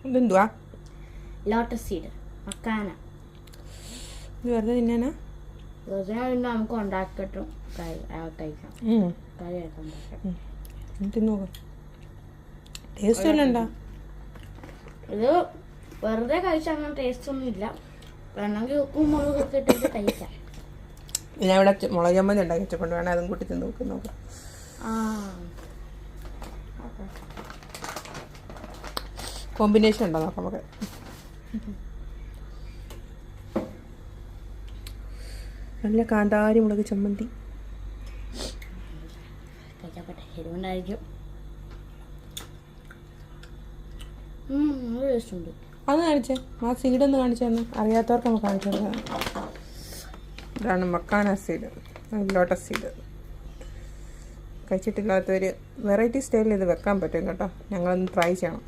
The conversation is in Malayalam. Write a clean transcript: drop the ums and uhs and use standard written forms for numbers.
ഇതെന്തുവാ? Lotus seed makhana. ഇത് വെറുതെ തിന്നാനാ? നമുക്ക് ഉണ്ടാക്കിട്ടും കഴിക്കാം. തിന്നോക്കാം. ടേസ്റ്റ് വല്ല ഉണ്ടോ? ഇത് വെറുതെ കഴിച്ചാൽ അങ്ങനെ ടേസ്റ്റ് ഒന്നും ഇല്ല. വേണമെങ്കിൽ ഉപ്പും മുളകൊക്കെ ഇട്ടിട്ട് കഴിക്കാം. ഞാൻ ഇവിടെ മുളക് ചമ്മന്തി ഉണ്ടാക്കി വെച്ചപ്പോൾ വേണം അതും കൂട്ടി തിന്ന് നോക്കാം. കോമ്പിനേഷൻ ഉണ്ടോ നോക്കാം നമുക്ക്. നല്ല കാന്താരി മുളക് ചമ്മന്തി എരിവുണ്ടായിരിക്കും. അത് കാണിച്ചേ, ആ സീഡൊന്ന് കാണിച്ചു തന്നെ, അറിയാത്തവർക്ക് നമുക്ക് കാണിച്ചു കൊടുക്കാം. ഇതാണ് മക്കാന സീഡ്, ലോട്ടസ് സീഡ്. കഴിച്ചിട്ടില്ലാത്തവർ വെറൈറ്റി സ്റ്റൈലിൽ ഇത് വെക്കാൻ പറ്റും കേട്ടോ. ഞങ്ങളൊന്ന് ട്രൈ ചെയ്യണം.